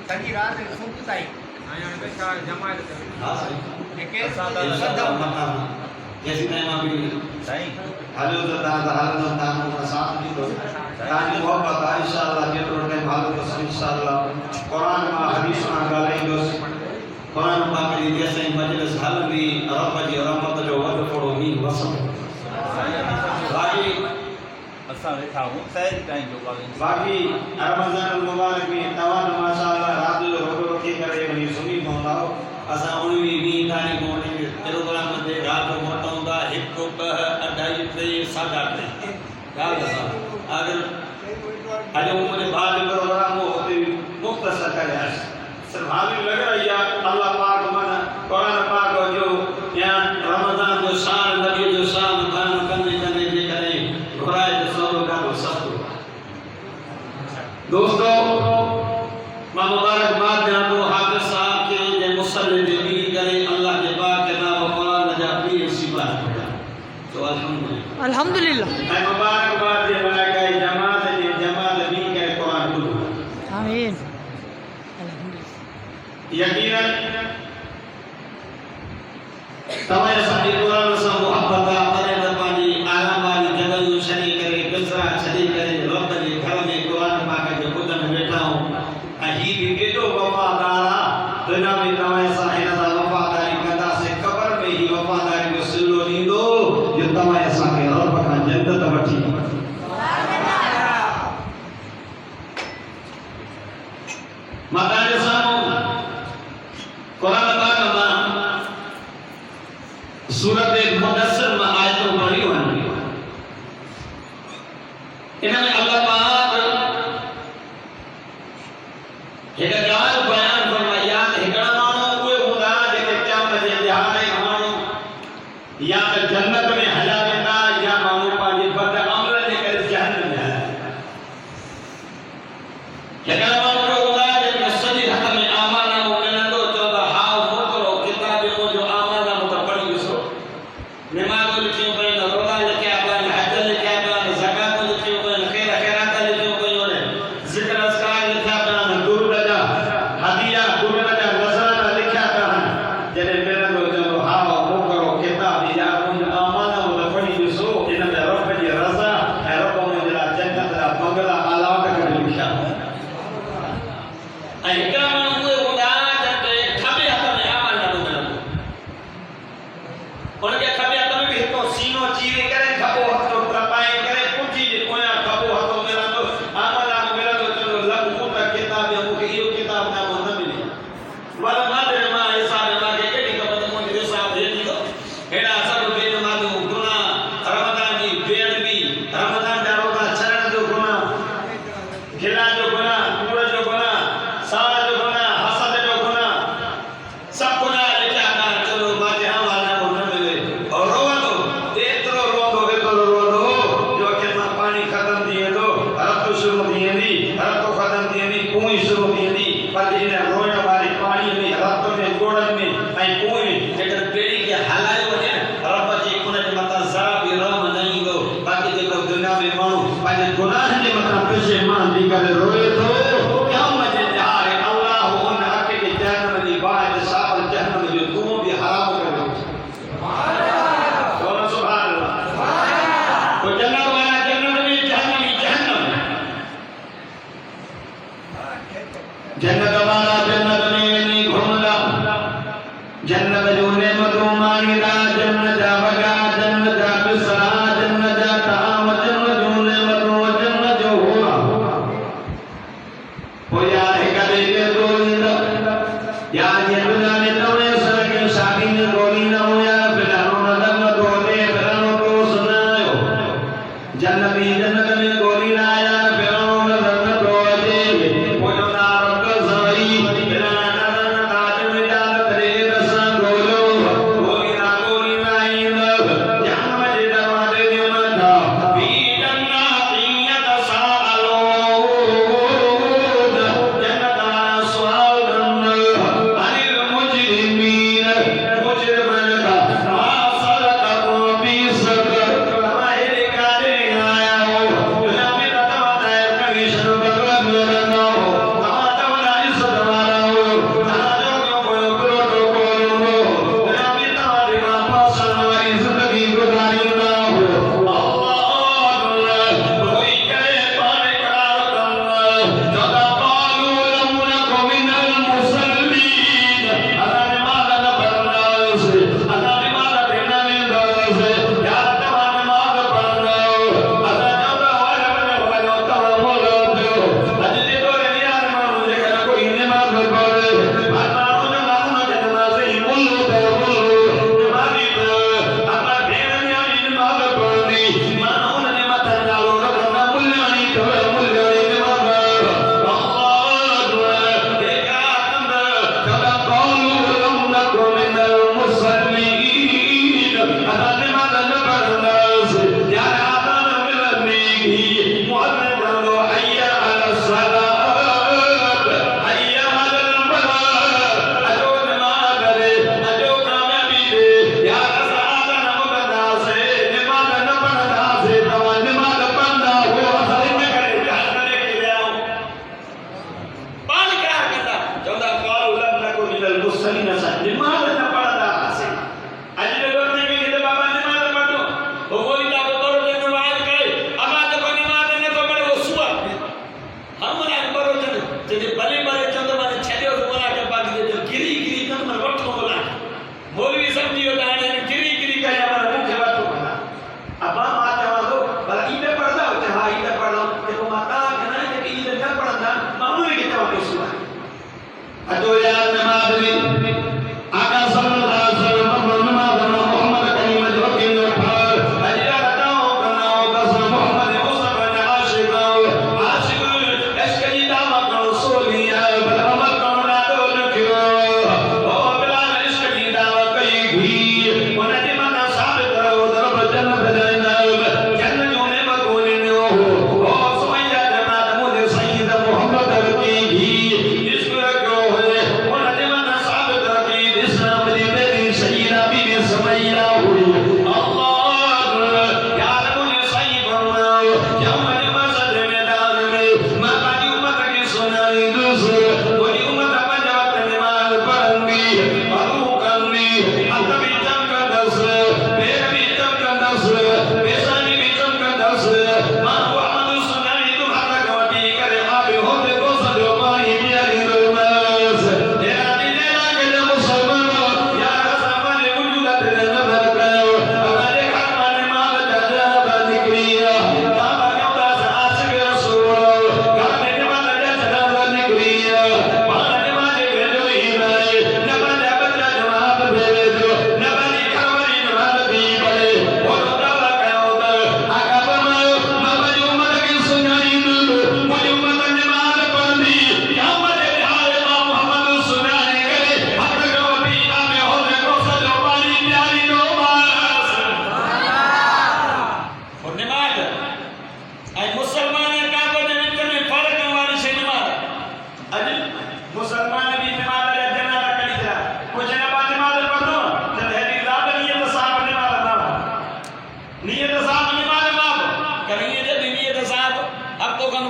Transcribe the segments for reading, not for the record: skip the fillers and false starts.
सॼी राति सुबुह ताईं जैसी टाइम अभी हालो तो हालो तो साथ नहीं दो ताकि मोहब्बत इंशाअल्लाह के तो टाइम हालो तो इंशाअल्लाह कुरान में हदीस में गालाई दो कुरान पाक की जैसे मजलिस हल भी रब जी रहमत जो वद फोड़ो मी वसम बाकी असां वेठा हूं सही टाइम जो बाकी रमजान मुबारक में तवान माशाअल्लाह रात जो रोटी रखी करे वनी सुनी पवंदा असा 19 तारीख को प्रोग्राम में रात को मोटंदा 1 2 2.5 3 गाल दसा अगर आज उन्होंने बाद प्रोग्राम होते मुख्तसर करे सिर्फ हाल लग रही है अल्लाह पाक मन कुरान पाक जो या रमजान जो शान नबी जो शान बयान करने करने जे करे घुराए जो सो का सब दोस्तों मां मुबारकबाद देना तो हाफिज साहब के जे मुसल्ले जे भी करे अल्लाह के पाक के नाम कुरान जा भी सिवा तो अल्हम्दुलिल्लाह मैं मुबारकबाद दे बना के जमात भी के कुरान बोलो आमीन यकीनन तमाम साथी कुरान से मोहब्बत करे त पानी आराम वाली जगह जो शरी करे बिसरा छड़ी करे रब जे घर में कुरान पाक जो बुधन बैठा हूं ही भी केडो वफादार दुनिया में तमाम साहिन दा वफादारी कंदा से कब्र में ही वफादारी जो सिलो दींदो जो तमाम सा के रब का जन्नत वठी माता ने सामो कुरान पाक में सूरत मुदस्सिर में आयतों पढ़ी हुई इन्हें अल्लाह पाक एक ॻाल्हि बयान फरमाया हिकड़ा माण्हू उहे हूंदा जेके क़यामत जे ॾिहाड़े माण्हू या त जन्नत में हलिया वेंदा या माण्हू पंहिंजे बद अमल जे करे जहन्नम में हलिया हिकड़ा माण्हू हूंदा जेके सॼी हथ में आमानामो मिलंदो चवंदा हाउ मोकिलो किताब जो आमानामो त पढ़ी ॾिसो नमाज़ लिखियूं पियूं रोज़ा लिखिया पिया हज लिखिया पिया ज़कात लिखियूं पियूं खैरात लिखियूं पियूं ज़िक्र अस्कार लिखिया पिया दुरूद जा हदिया दुरूद जा नज़राना लिखिया पिया जॾहिं मिलंदो चवंदो हाउ मोकिलो किताब जा आमानामो त पढ़ी ॾिसो इन में रब जी रज़ा ऐं रब मुंहिंजे लाइ जन्नत जा बंगला अलाट करे लिखिया ऐं हिकिड़ा माण्हू उहे हूंदा जंहिंखे खॿे हथ में आमानामो मिलंदो उनके खॿे हथ में भी हिकु सीनो चीरे करे खॿो हथो ट्रपाए करे पुठी जे पोयां खॿो हथो मिलंदो आमानामो मिलंदो चवंदो लॻू त किताब मूंखे इहो किताब नामो न मिली वल मादर मां हिसाब मां के केॾी ख़बर त मुंहिंजो हिसाब ॾिए थींदो हेॾा सभु बेनमाज़ूं गुनाह रमज़ान जी बेअदबी रमज़ान जा रोज़ा छॾण जो गुनाह गिला जो गुनाह कूड़ जो गुनाह साड़ जो गुनाह हसद जो गुनाह सब गुनाह लिखिया था चलो मां जे आमानामो न मिले और रोवंदो एतिरो रोवंदो जो अखियुनि मां पाणी ख़तम थी वेंदो रत शुरू थी वेंदी रत ख़तम थी वेंदी कुई शुरू थी वेंदी पर हिन रोइण वारी पाणीअ में रत में गोड़नि में ऐं कुई जेकर ॿेड़ी खे हलायो वञे रब जे उन जे मथां ज़रा बि रहम न ईंदो बाक़ी जेको दुनिया में माण्हू पंहिंजे गुनाहनि जे मथां पशेमान थी करे रोए थो क़यामत जे ॾिहाड़े अल्लाह उन हक़ खे जहन्नम जी बाहि साफ़ जहन्नम जो धुओं बि हराम करे बोलो सुभान अल्लाह तो जन्नत वाला जन्नत में जहन्नम ही जहन्नम जन्नत वाला जन्नत में नहीं घुमदा जन्नत जो नेमतों मांगदा जन्नत जा वगा जन्नत जा बिसरा जन्नत जा ताम जन्नत जो नेमतों जन्नत जो हुआ पोया कदे के गोलिंदा या ये दुनिया में तवे सर के शादी में गोली न होया फिरानो न लगन दोले फिरानो को सुनायो जन्नती जन्नत में गोली न आया फिरानो न लगन दोले पोयो नार कज़ई फिराना न ताज में जाल करे रसा गोलो गोली ना इन जान मजे दरवाजे में मथा भी जन्नती यतसाअलो जन्नत सवाल अनिल मुजरिमीन मुजरिमन का मासर का भी सकर हमारे कारे आया हो दुनिया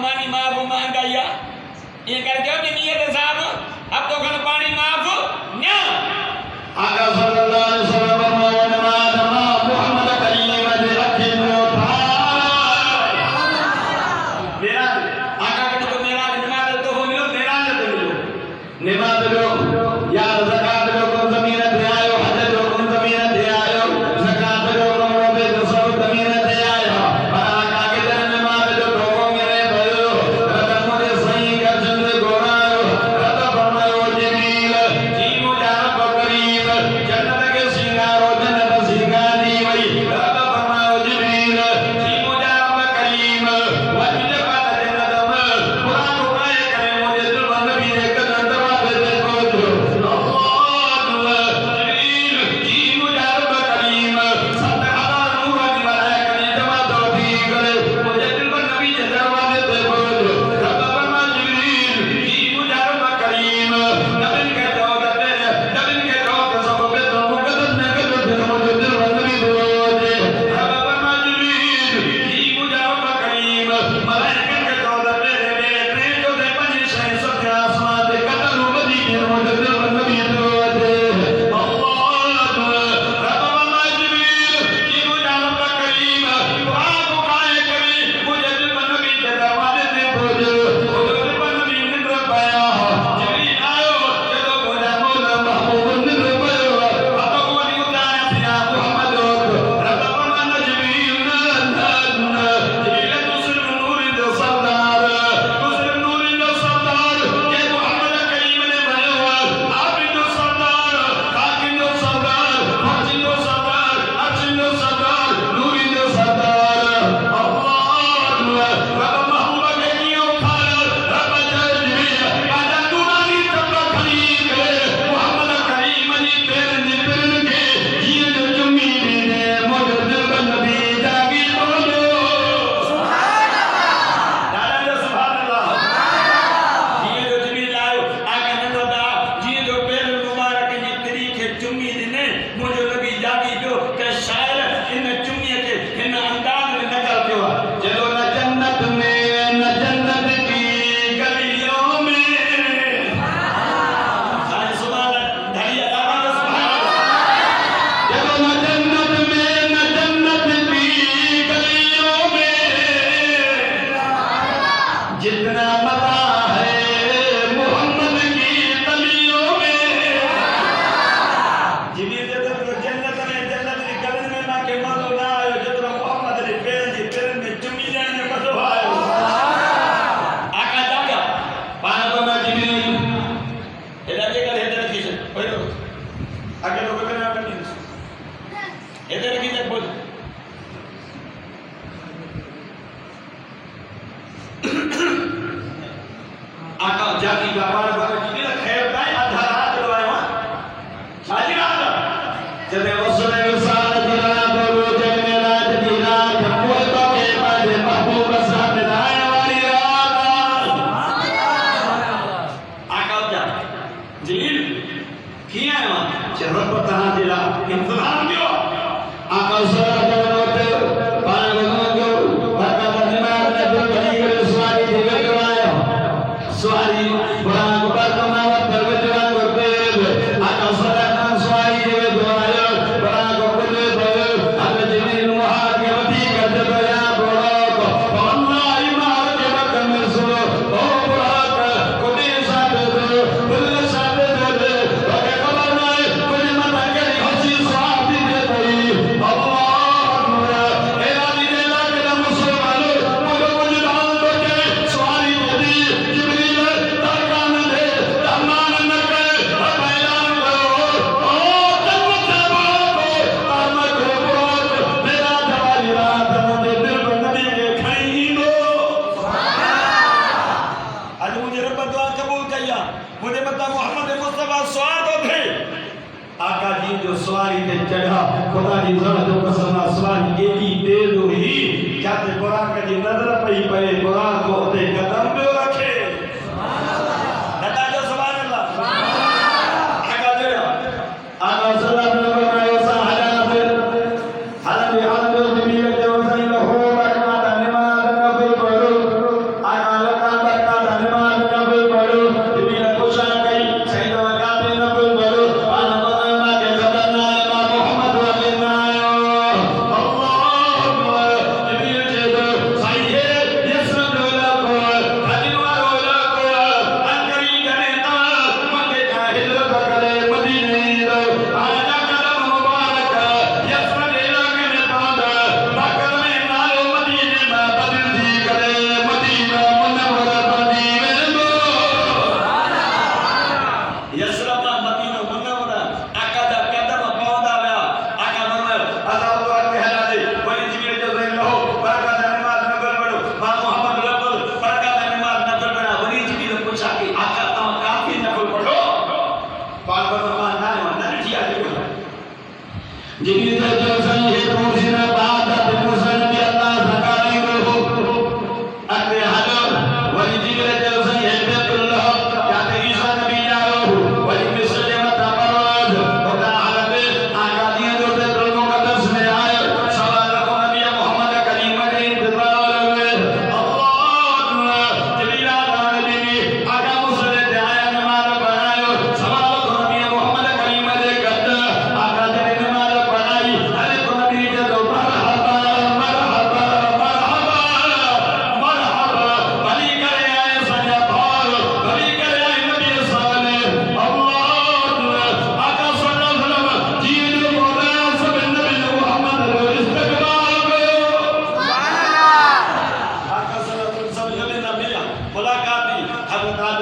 मानी माफ महंगाई ये करके नियत साहब अब तो खन पानी माफ न्या आका सल्लल्लाहु अलैहि वसल्लम फरमाया नमाज मा मोहम्मद करीम दे रखे नो था मेरा आका के तो मेरा नमाज तो हो मिलो मेरा तो मिलो नमाज लो या ज़कात लो को ज़मीन दे आयो हज लो को ज़मीन दे आयो ज़कात लो को रोबे जो सब ज़मीन दे आयो पर आका के दर नमाज लो तो मेरे भयो रत मुझे सही कर जंद गोरायो रत फरमायो जिब्रील जी मुजाब करीम जन्नत के सिंगारो जन्नत सिंगारी वही रत फरमायो जिब्रील जी मुजाब करीम वजद बात जन्नत में कुरान को आए करे मुझे दिल नबी ने कदम दरवाजे दे को अल्लाह जिब्रील जी मुजाब करीम सत हजार नूर की मलाइका ने जमा दो दी करे मुझे दिल नबी के दरवाजे दे को रब फरमा जिब्रील जी मुजाब करीम नबी के दौलत सब पे तो मुकद्दस ने कर दे मुझे दिल नबी दे रब फरमा जिब्रील जी मुजाब करीम मलाइका के दौलत मेरे ट्रेन जो दे पंज शह सब आसमान दे कदर मदी के मुझे दिल नबी दे अल्लाह रब फरमा जिब्रील जी मुजाब करीम दुआ को काए करे मुझे दिल नबी के दरवाजे दे मुझे दिल नबी निद्र पाया जिब्रील आयो जदों मुझे मौला महबूब निद्र पायो अब को नी उतारे पिया मोहम्मद रब फरमा जिब्रील जिब्रील तू सिर्फ नूर दो सरदार तू सिर्फ नूर दो सरदार ये मोहम्मद करीम ने भयो आप दो सरदार काकी दो सरदार फौजी दो सरदार अर्जुन दो सरदार नूर दो सरदार अल्लाह रब महबूब के कियो उठाया रब जिब्रील बाजा दुरानी तब खलील मोहम्मद करीम ने पैर के ये जो जुम्मी ने मुझे दिल नबी जागी बोलो सुभान अल्लाह दादा जो सुभान अल्लाह ये जो जिब्रील आयो आका नंदा ये जो पैर मुबारक ने तरीके जुम्मी ने मुझे लगी जागी जो के शायर इन जुम्मी के इन अंदाज में नकल कियो चलो न जन्नत की गलियों में सारे सुभान धड़िया दादा सुभान चलो न जन्नत की गलियों में जितना मजा है मोहम्मद की तलियों में जिब्रील जन्नत की गलियों में ना के मज़ो ना आयो जितना मोहम्मद ने पैर में चुमी लेने में मज़ो आयो आका जागा पान को ना जिब्रील इधर देखकर इधर खींच बैठो आगे लोग करना नहीं इधर खींच बोल आका जागी का पान को जिब्रील खैर दाई आधा रात लवाया साजी रात जब वसले विसाल रात रोजे मेरा जदी रात वो तो के बाद महबूब साहब दाई वाली रात आका जा जिब्रील किया है चरब तहां दिला इंतजाम कियो आका सरा होते पान को बरका दिमाग ने दिल भरी कर सवारी दे गवाया सवारी बड़ा गोपाल कमावा परवतवान करते आका सरा नाम सवारी दे गवाया बड़ा गोपाल दे आका जिब्रील मुहार के वती कर दे या बड़ा को अल्लाह इमार के वक्त में सुनो ओ बड़ा को दे साथ दे बुल साथ दे ओके खबर नहीं कुछ मत कर हंसी स्वाद दे कोई अल्लाह मेरा दिल लगे मुसलमानों मुझे कुछ दान दो के सवारी दे जिब्रील तरकान दे तमान न करे ऐलान करो ओ जन्नत से बोलो अहमद को बोलो मेरा जवारी रात मुझे दिल को नबी के खड़ी दो आज मुझे रब दुआ कबूल किया मुझे मत मोहम्मद मुस्तफा स्वाद थे आका जी जो सवारी पे चढ़ा खुदा जी जान जो कसम सवारी एडी देर हुई जाते कुरान का जी नजर पई पए कुरान को ते कदम पे रखे सुभान अल्लाह दादा जो सुभान अल्लाह आका जो आका सल्लल्लाहु अलैहि वसल्लम हालत जिब्रील जो सही हो बरका नमाज न कोई पढ़ो आका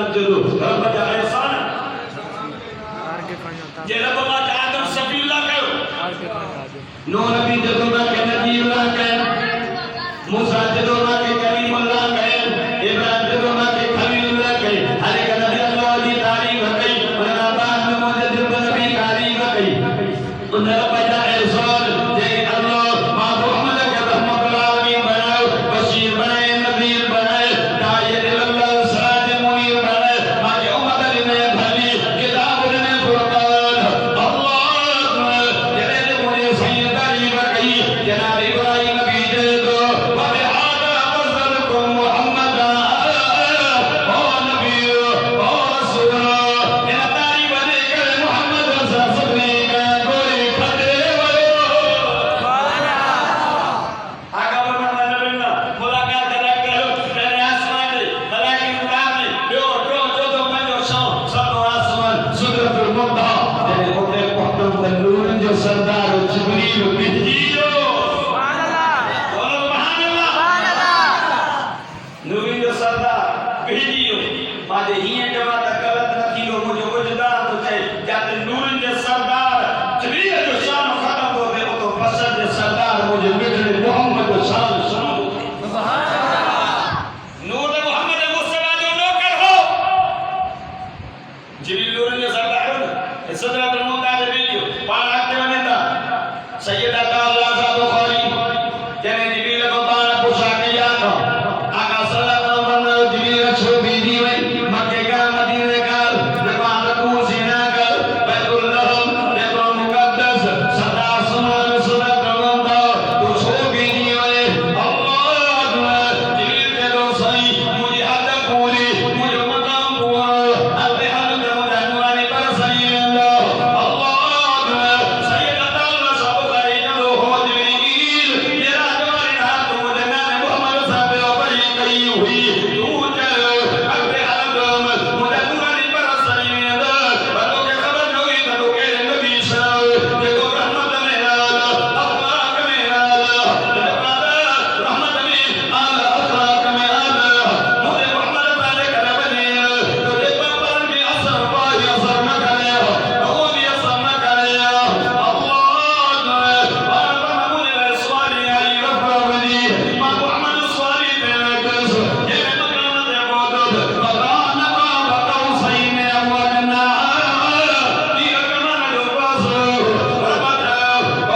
आदम जो रब जा एहसान जे रब मां आदम सफीउल्लाह कयो नो नबी जदों ना के नबीउल्लाह कयो मूसा जदों ना के कलीमुल्लाह कयो इब्राहिम जदों ना के खलीलुल्लाह कयो हर एक नबी अल्लाह दी तारीफ कई वरना बाद में मुझे नबी तारीफ कई उन रब जा एहसान जे अल्लाह मां मोहम्मद के रहमतुल आलमीन बनाओ बशीर बनाए नबीर बनाए दायिर अल्लाह सराज मुनीर बनाए मां के उम्मत ने भली किताब ने फुरकान अल्लाह जने मुझे सही तारीफ कई जनाब इब्राहिम नबी जे दो वे आदा अफजलकुम मुहम्मद ओ नबी ओ रसूल इन तारीफ दे के मुहम्मद सल्लल्लाहु का कोई खदे वयो आगा बना नबीना मुलाकात करा करो तेरे आसमान में मलाइका उड़ान में यो जो जो पंजो सौ सब आसमान सुदरतुल मुंतहा जने उते पहुंचन तनूर जो सरदार जिब्रील भेजियो सुभान अल्लाह नूरी जो सरदार भेजियो माजे हिए जवा त गलत न थीलो मुझे वजदार तो चाहे जाते नूर जे सरदार जिब्रील जो शान खत्म हो गए तो बशर जे सरदार मुझे मिटने मोहम्मद जो शान सुनो सुभान अल्लाह नूर मोहम्मद मुस्तफा जो नौकर हो जिब्रील नूर जे सरदार हो सदरतुल मुंतहा जे भेजियो पाण आते वने ता सैयदा ताला बुखारी जने जिब्रील को पाण पूछा किया था आका सल्लल्लाहु अलैहि वसल्लम जिब्रील छो भेजी वई मक्के का मदीने का जबान को सीना का बैतुल रहम बैतुल मुकद्दस सदा सुमान सुदरतुल मुंतहा तो छो भेजी वई अल्लाह जिब्रील के दो सही मुझे हद पूरी मुझे मकाम पूरा अल्लाह हद मुझे नूरानी पर सही अल्लाह सैयदा ताला बुखारी जो हो जिब्रील मेरा जवानी हाथ मुझे नाम मोहम्मद साहब बड़ी कही हुई तू चल अल्लाह हद मुझे नूरानी पर सही अल्लाह बतो के खबर होई तो के नबी सल्लल्लाहु देखो रहमत मेरा अखलाक मेरा रहमत में आला अखलाक में आला मुझे मोहम्मद ताले करे बने तो देखो पर के असर वाही असर न करे वो भी असर न करे अल्लाह मुझे सवारी आई रब्बनी मां मोहम्मद सवारी दे कस ये मकान दे बोद मकान का बताओ सही में अवना ये कमान जो बस रबत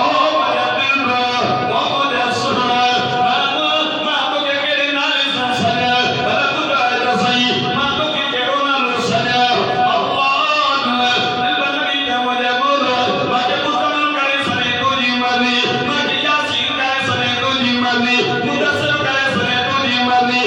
ओ मजा दिल ओ मजा सुना मां तो के केरे नाले सने रब का सही मां तो के केरो नाले सने अल्लाह दिल नबी के मुझे बोल मां मुस्तमिल करे सने तो जी मरनी मां यासीन करे सने तो जी मरनी मुदस्सिर करे सने तो जी मरनी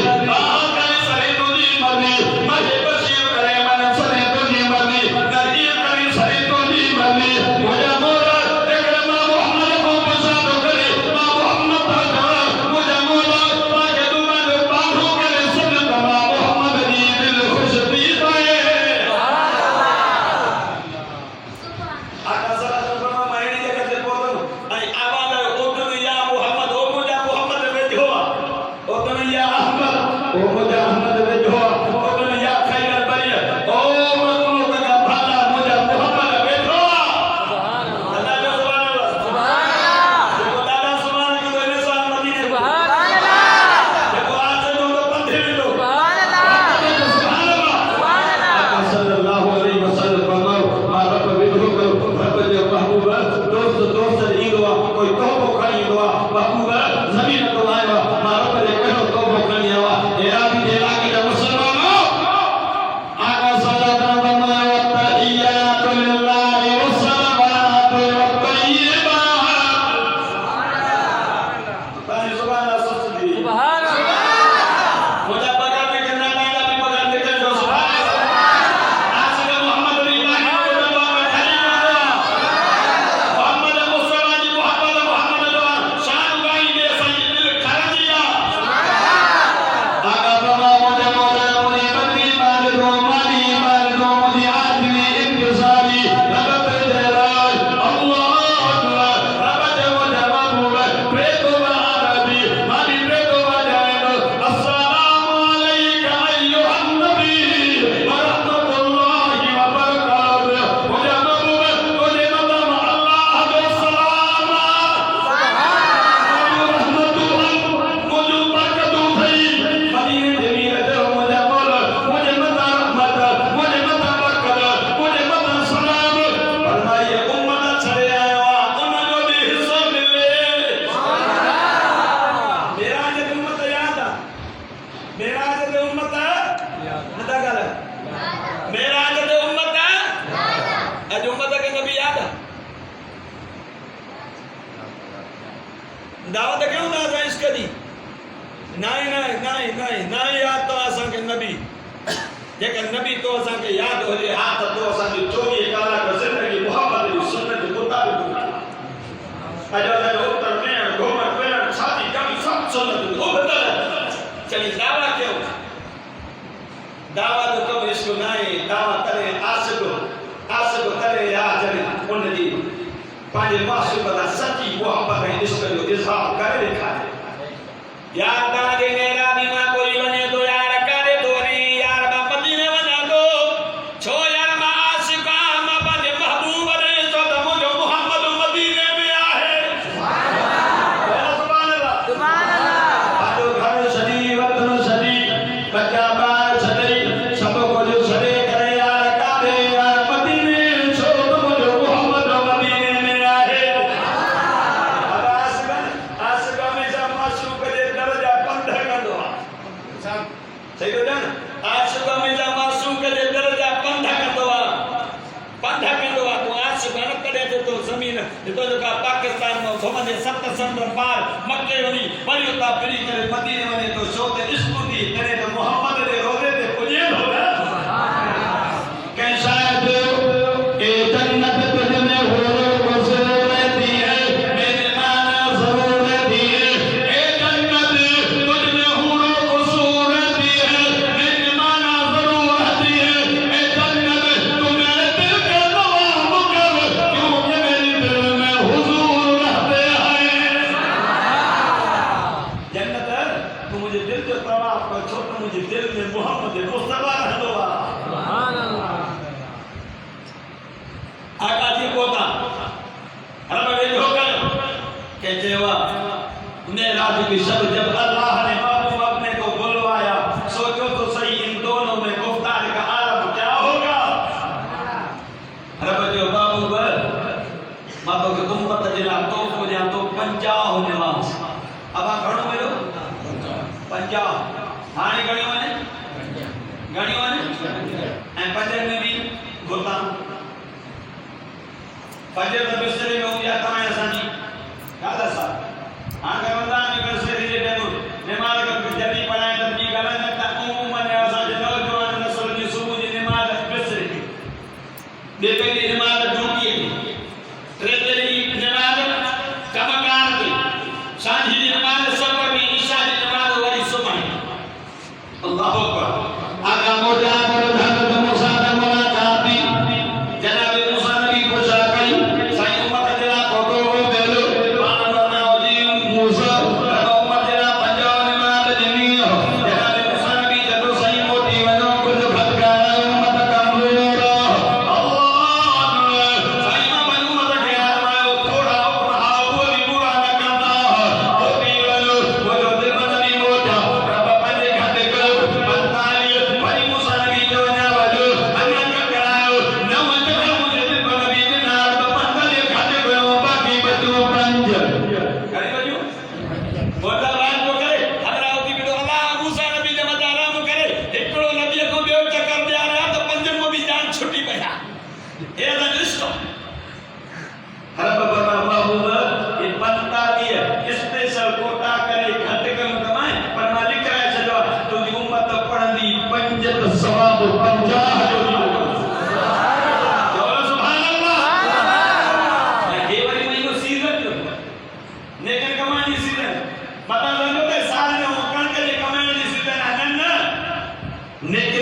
करे सने तो जी मरनी मां बशीर करे मन सने तो जी मरनी नजीर करे सने तो जी मरनी मुझे मोला देखरे मां मोहम्मद को पसंद करे मां मोहम्मद का मुझे मोला मां के दुआ जो बांधो करे सब मां मोहम्मद जी दिल खुश थी पाए आका सल्लल्लाहु अलैहि महीने जे कते पोतो आई आवाज ओतो या मोहम्मद ओ मुझे मोहम्मद वेठो ओतो या अहमद ओ मुझे अहमद वेठो ओतो या खैर बरिया ओ मखलूक का भाला मुझे मोहम्मद वेठो सुभान अल्लाह सुभान अल्लाह देखो दादा सुभान की तो ने साल मदीने सुभान अल्लाह देखो आज जो पंधे लो सुभान अल्लाह सुभान अल्लाह सल्लल्लाहु अलैहि वसल्लम फरमाओ मां रब वेठो करो रब जो महबूब दोस्त ईंदो कोई तोहफो खणी ईंदो महबूब ज़मीन तो आयो मां रब जे कहिड़ो तोहफो खणी आयो हेरा भी जे लागी मेराज ते उम्मत नदा गाल मेराज ते उम्मत अज उम्मत के नबी याद दावत क्यों ना था इसके दी नहीं याद तो असा के नबी जेका नबी तो असा के याद हो जे हाथ तो असा जो 24 कलाक जिंदगी मोहब्बत की सुन्नत के मुताबिक अजो ने उत्तर में घूमर फिरण शादी कभी सब सुन्नत हो बदल चली दावा क्यों दावा तो कब इसको नहीं दावा करे आशिक करे या जरे उन दी पांच मासूम का सच्ची मोहब्बत है इसका जो इजहार करे लिखा है यार दादे मेरा बीमा कोई बने तो यार करे तो नहीं यार मैं मदीने बना दो छो यार मैं आशिका मैं बने महबूब ने तो मुझे मोहम्मद मदीने में आहे सुभान अल्लाह आजो घर सदी वतन सदी बच्चा बार सदी सब को जो सदे करे यार कादे यार मदीने छो तो मुझे मोहम्मद मदीने में आहे अब आशिका में जा मासूम सही तो जान आशिक में जा मासूम के दर्जा पंधा कंदो तो आशिक न करे तो जमीन तो जो का पाकिस्तान में घुमने 7 समुंड पार मक्के वनी वरी उता फिरी करे मदीने वने तो सोते इस्कुदी करे तो मोहम्मद दे रोजे ते पुजे हो के शायद ए जन्नत तुझ में हो मौजूद रहती है मेरे माना जरूर रहती है ए जन्नत तुझ में हो मौजूद रहती है मेरे माना जरूर रहती है ए जन्नत तू मेरे दिल का नवाब कर क्योंकि मेरे दिल में हुजूर रहते हैं जन्नत तू मुझे दिल से तवाफ कर छोड़ मुझे दिल में मोहम्मद मुस्तफा रहदो सुभान अल्लाह आका जी पोता रब वेठो कर के जेवा मेराज की शब जब अल्लाह ने महबूब अपने को बुलवाया सोचो तो सही इन दोनों में गुफ्तार का आलम क्या होगा रब जो बाबू मातो के उम्मत जिला तो को जा तो 50 होने वाला अब आ घणो मिलो 50 हाणे घणी वने ऐं पंजनि में भी गुता फजर द बिस्तरे में हो जाता है असानी दादा साहब आगे वंदा में बिस्तरे जे टाइम नमाज का जल्दी पढ़ाए तब की गलन लगता उम्मत ने असा जो नौजवान नस्ल की सुबह की नमाज बिस्तरे की बेबे की नमाज ड्यूटी की त्रेतरी नमाज कमकार की सांझी की नमाज सब की ईशा की नमाज वाली सुबह अल्लाह अकबर आगा मोजा पर धन मूसा ने मुलाकाती जनाब मूसा नबी को शाकई साईं उम्मत जरा फोटो हो देलो मानो ना जी मूसा उम्मत जरा पंजाब नमाज जिनी जनाब मूसा नबी जदो साईं मोटी वनो कुछ फटकारा उम्मत कमजोर अल्लाह साईं मां उम्मत के आरमायो थोड़ा रहा वो भी बुरा न करता मोटी वनो वो जो दिल नबी मोटा रब पंजे खाते करो 45 वरी मूसा नबी जो ना वजो अना करायो न वजो मुझे दिल नबी ने ना 45 खाते करो बाकी बचो 5 करी वजो बोला बात को करे हजरात की अल्लाह मूसा नबी ने मत आराम करे एकड़ो नबी को बेव चक्कर दे आ रहा तो पंजन में भी जान छुट्टी पया ए रजिस्टर हर बाबा महबूब ये बनता दिया स्पेशल कोटा करे घट कम कमाए पर मालिक करे चलो तो जी उम्मत पढ़ंदी पंजत सवाब 50 जो सुभान अल्लाह ये वरी महीनो सीजन जो नेकन कमानी सीजन पता लगे साल में कणक जे कमाने जी सीजन आनन नेक